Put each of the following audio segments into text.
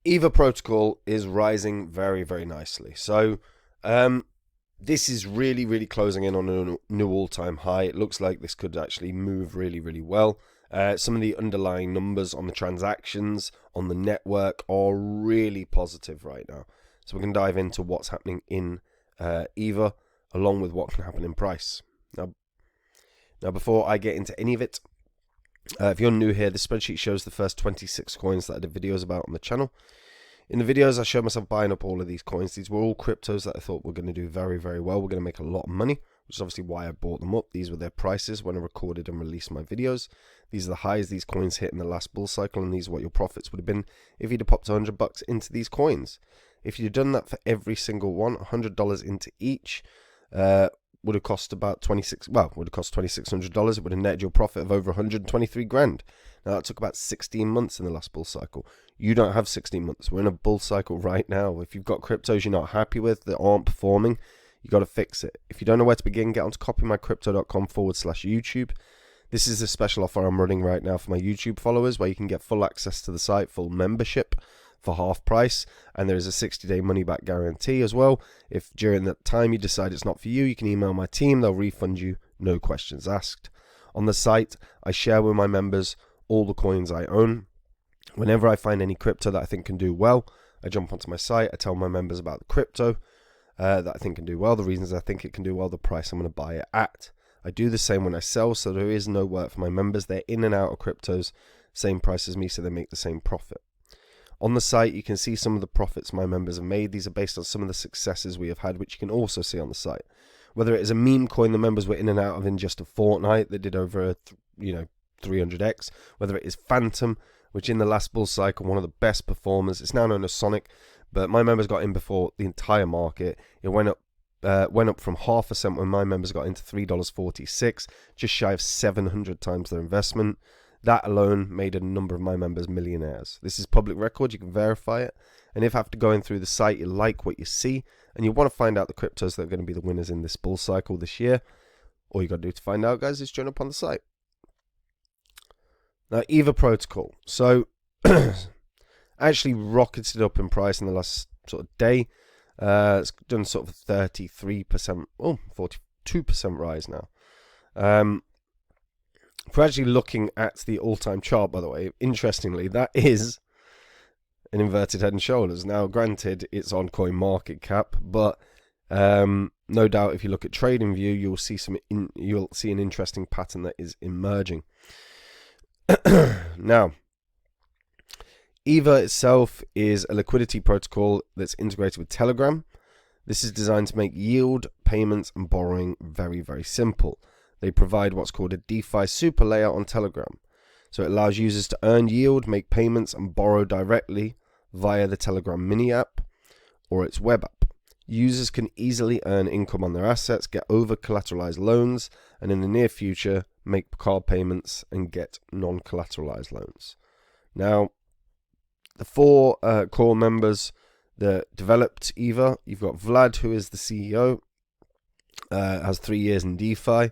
Eva Protocol is rising very, very nicely. So, this is really closing in on a new all-time high. It looks like this could actually move really well. Some of the underlying numbers on the transactions on the network are really positive right now. So we're going to dive into what's happening in Eva, along with what can happen in price. Now, before I get into any of it, if you're new here, this spreadsheet shows the first 26 coins that I did videos about on the channel. In the videos, I showed myself buying up all of these coins. These were all cryptos that I thought were going to do very well. We're going to make a lot of money, which is obviously why I bought them up. These were their prices when I recorded and released my videos. These are the highs these coins hit in the last bull cycle, and these are what your profits would have been if you'd have popped $100 into these coins. If you'd have done that for every single one, $100 into each, would have cost about $2,600. It would have netted your profit of over 123 grand. Now that took about 16 months in the last bull cycle. You don't have 16 months. We're in a bull cycle right now. If you've got cryptos you're not happy with that aren't performing, you got to fix it. If you don't know where to begin, get onto copymycrypto.com/YouTube. This is a special offer I'm running right now for my YouTube followers, where you can get full access to the site, full membership for half price, and there is a 60-day money-back guarantee as well. If during that time you decide it's not for you, you can email my team. They'll refund you, no questions asked. On the site, I share with my members all the coins I own. Whenever I find any crypto that I think can do well, I jump onto my site. I tell my members about the crypto that I think can do well, the reasons I think it can do well, the price I'm going to buy it at. I do the same when I sell, so there is no work for my members. They're in and out of cryptos, same price as me, so they make the same profit. On the site, you can see some of the profits my members have made. These are based on some of the successes we have had, which you can also see on the site. Whether it is a meme coin the members were in and out of in just a fortnight, they did over 300x. Whether it is Phantom, which in the last bull cycle, one of the best performers. It's now known as Sonic, but my members got in before the entire market. It went up from 0.5% when my members got into $3.46, just shy of 700 times their investment. That alone made a number of my members millionaires. This is public record, you can verify it. And if after going through the site you like what you see, and you want to find out the cryptos that are going to be the winners in this bull cycle this year, all you got to do to find out, guys, is join up on the site. Now, Eva Protocol. So, actually rocketed up in price in the last sort of day. It's done sort of 33%, 42% rise now. If we're actually looking at the all-time chart, by the way, interestingly, that is an inverted head and shoulders. Now, granted, it's on CoinMarketCap, but no doubt if you look at TradingView, you'll see an interesting pattern that is emerging. Now, Eva itself is a liquidity protocol that's integrated with Telegram. This is designed to make yield, payments, and borrowing very simple. They provide what's called a DeFi super layer on Telegram. So it allows users to earn yield, make payments, and borrow directly via the Telegram mini app or its web app. Users can easily earn income on their assets, get over-collateralized loans, and in the near future, make card payments and get non-collateralized loans. Now, the four core members that developed Eva, you've got Vlad, who is the CEO, has 3 years in DeFi,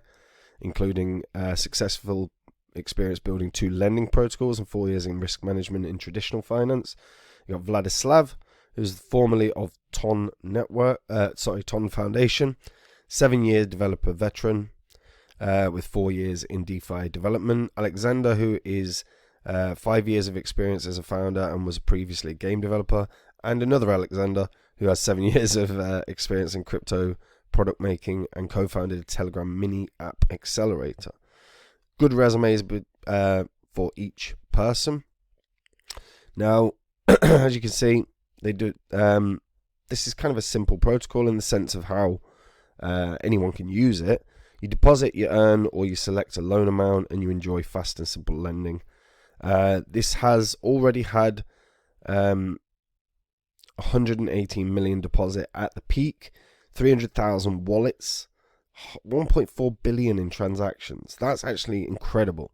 including successful experience building 2 lending protocols and 4 years in risk management in traditional finance. You got Vladislav, who's formerly of Ton Foundation, 7-year developer veteran with 4 years in DeFi development. Alexander, who is 5 years of experience as a founder and was previously a game developer, and another Alexander, who has 7 years of experience in crypto product making and co-founded a Telegram mini app accelerator. Good resumes for each person. Now, as you can see, they do. This is kind of a simple protocol in the sense of how anyone can use it. You deposit, you earn, or you select a loan amount, and you enjoy fast and simple lending. This has already had 118 million deposit at the peak. 300,000 wallets, 1.4 billion in transactions. That's actually incredible.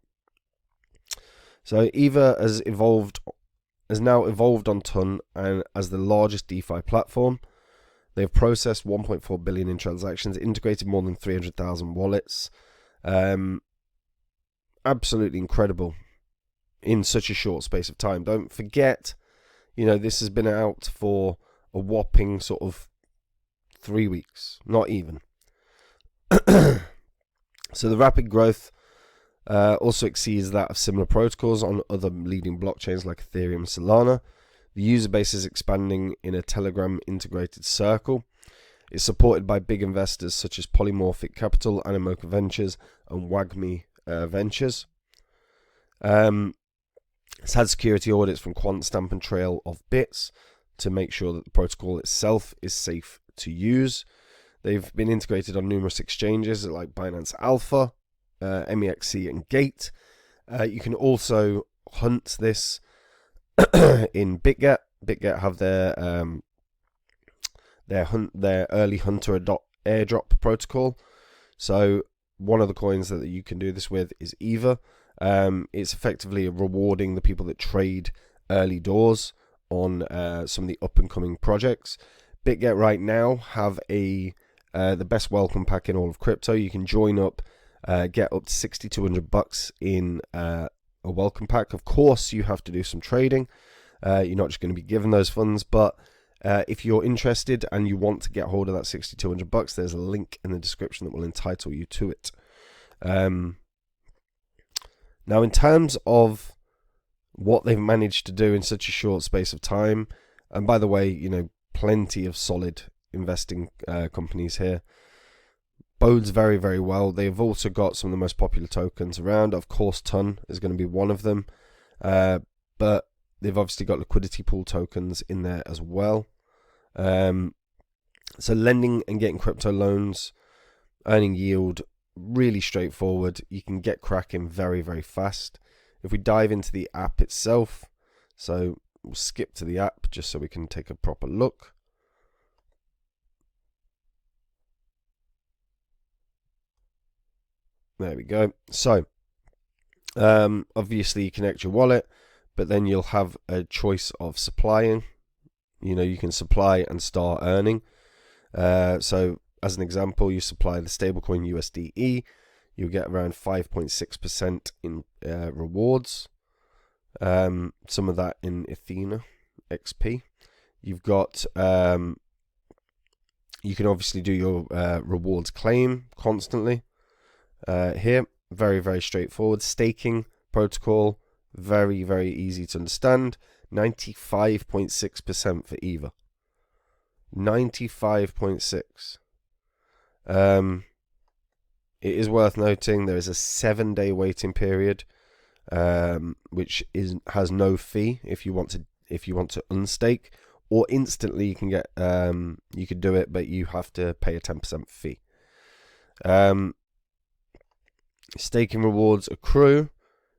So Eva has now evolved on Ton and as the largest DeFi platform. They've processed 1.4 billion in transactions, integrated more than 300,000 wallets. Absolutely incredible in such a short space of time. Don't forget, this has been out for a whopping sort of 3 weeks, not even. So the rapid growth also exceeds that of similar protocols on other leading blockchains like Ethereum and Solana. The user base is expanding in a Telegram integrated circle. It's supported by big investors such as Polymorphic Capital, Animoca Ventures, and Wagmi Ventures. It's had security audits from QuantStamp and Trail of Bits to make sure that the protocol itself is safe to use. They've been integrated on numerous exchanges like Binance Alpha, MEXC, and Gate. You can also hunt this in BitGet. BitGet have their early hunter airdrop protocol. So one of the coins that you can do this with is EVA. It's effectively rewarding the people that trade early doors on some of the up and coming projects. BitGet right now have the best welcome pack in all of crypto. You can join up, get up to $6,200 in a welcome pack. Of course, you have to do some trading. You're not just going to be given those funds, but if you're interested and you want to get hold of that $6,200, there's a link in the description that will entitle you to it. Now, in terms of what they've managed to do in such a short space of time, and by the way, plenty of solid investing companies here, bodes very, very well. They've also got some of the most popular tokens around. Of course, Ton is going to be one of them, but they've obviously got liquidity pool tokens in there as well. So lending and getting crypto loans, earning yield, really straightforward. You can get cracking very, very fast. If we dive into the app itself, so we'll skip to the app just so we can take a proper look. There we go. So obviously you connect your wallet, but then you'll have a choice of supplying. You can supply and start earning. So as an example, you supply the stablecoin USDE, you'll get around 5.6% in rewards. Some of that in Athena XP. You've got you can obviously do your rewards claim constantly. Here, very, very straightforward. Staking protocol, very, very easy to understand. 95.6% for EVA. 95.6. It is worth noting there is a 7-day waiting period, which has no fee if you want to unstake, or instantly you can get you could do it, but you have to pay a 10% fee. Staking rewards accrue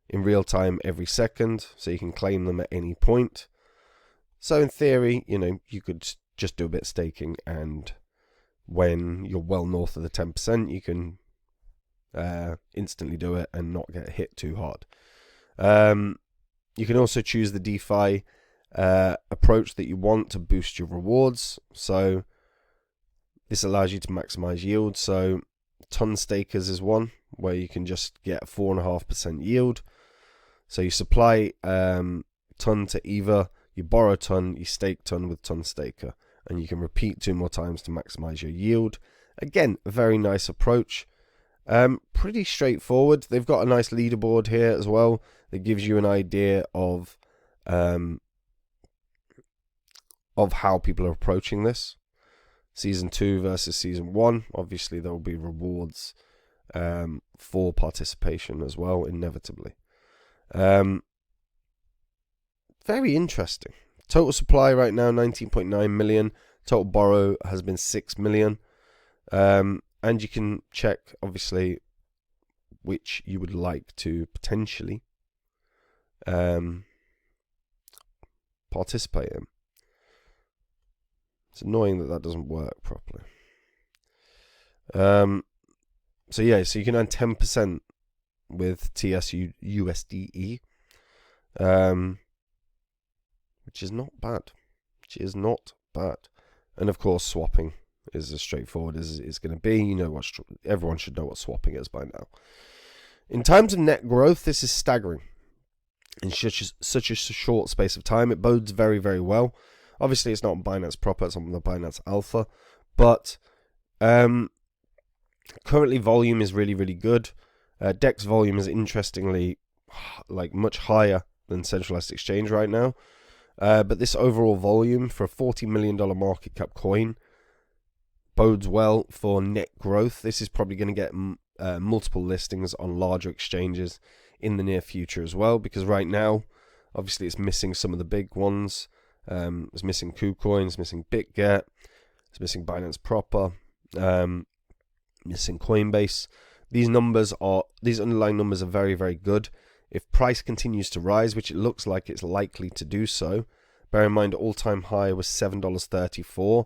in real time every second, so you can claim them at any point. So in theory, you could just do a bit of staking, and when you're well north of the 10%, you can instantly do it and not get hit too hard. You can also choose the DeFi approach that you want to boost your rewards. So this allows you to maximize yield. So Ton Stakers is one where you can just get 4.5% yield. So you supply Ton to EVA, you borrow Ton, you stake Ton with Ton Staker, and you can repeat 2 more times to maximize your yield. Again, a very nice approach. Pretty straightforward. They've got a nice leaderboard here as well that gives you an idea of how people are approaching this. Season 2 versus Season 1. Obviously, there will be rewards for participation as well, inevitably. Very interesting. Total supply right now, 19.9 million. Total borrow has been 6 million. And you can check, obviously, which you would like to potentially participate in. It's annoying that doesn't work properly. So yeah, so you can earn 10% with TSUSDE, which is not bad. And of course, swapping is as straightforward as it's going to be. Everyone should know what swapping is by now. In terms of net growth, this is staggering. in such a short space of time. It bodes very, very well. Obviously, it's not on Binance proper, it's on the Binance Alpha, but currently volume is really, really good. DEX volume is interestingly like much higher than centralized exchange right now. But this overall volume for a $40 million market cap coin bodes well for net growth. This is probably going to get multiple listings on larger exchanges in the near future as well, because right now, obviously, it's missing some of the big ones. It's missing KuCoin, it's missing BitGet, it's missing Binance proper, missing Coinbase. These underlying numbers are very, very good. If price continues to rise, which it looks like it's likely to do so, bear in mind all-time high was $7.34,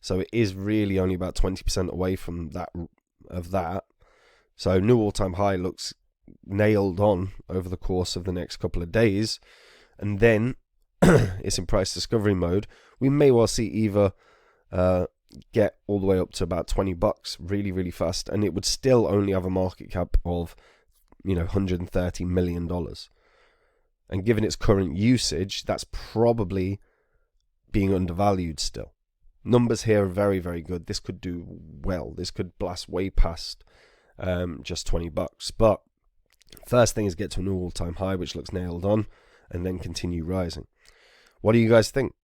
so it is really only about 20% away from that. So new all-time high looks nailed on over the course of the next couple of days, and then it's in price discovery mode. We may well see EVA get all the way up to about $20 really, really fast, and it would still only have a market cap of $130 million. And given its current usage, that's probably being undervalued still. Numbers here are very, very good. This could do well. This could blast way past just $20. But first thing is get to an all-time high, which looks nailed on, and then continue rising. What do you guys think?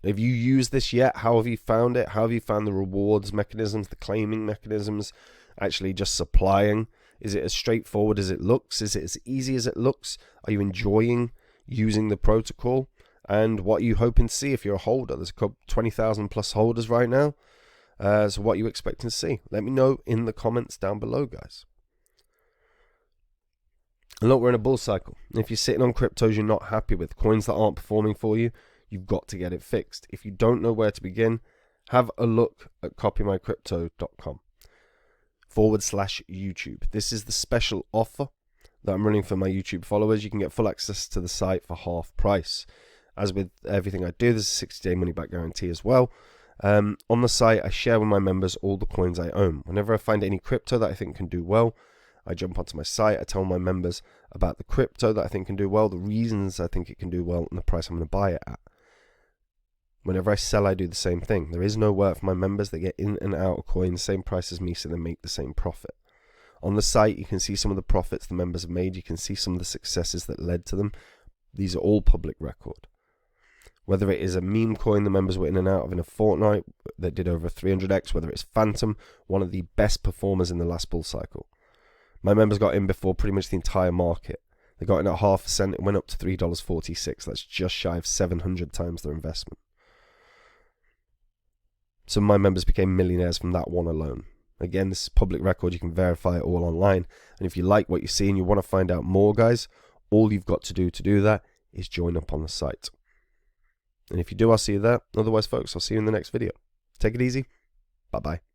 Have you used this yet? How have you found it? How have you found the rewards mechanisms, the claiming mechanisms, actually just supplying? Is it as straightforward as it looks? Is it as easy as it looks? Are you enjoying using the protocol? And what are you hoping to see if you're a holder? There's 20,000 plus holders right now. So what are you expecting to see? Let me know in the comments down below, guys. And look, we're in a bull cycle. If you're sitting on cryptos you're not happy with, coins that aren't performing for you, you've got to get it fixed. If you don't know where to begin, have a look at copymycrypto.com/YouTube. This is the special offer that I'm running for my YouTube followers. You can get full access to the site for half price. As with everything I do, there's a 60-day money-back guarantee as well. On the site, I share with my members all the coins I own. Whenever I find any crypto that I think can do well, I jump onto my site, I tell my members about the crypto that I think can do well, the reasons I think it can do well, and the price I'm going to buy it at. Whenever I sell, I do the same thing. There is no work for my members. They get in and out of coins, same price as me, so they make the same profit. On the site, you can see some of the profits the members have made. You can see some of the successes that led to them. These are all public record. Whether it is a meme coin the members were in and out of in a fortnight that did over 300x, whether it's Phantom, one of the best performers in the last bull cycle. My members got in before pretty much the entire market. They got in at 0.5%. It went up to $3.46. That's just shy of 700 times their investment. Some of my members became millionaires from that one alone. Again, this is public record. You can verify it all online. And if you like what you see and you want to find out more, guys, all you've got to do that is join up on the site. And if you do, I'll see you there. Otherwise, folks, I'll see you in the next video. Take it easy. Bye-bye.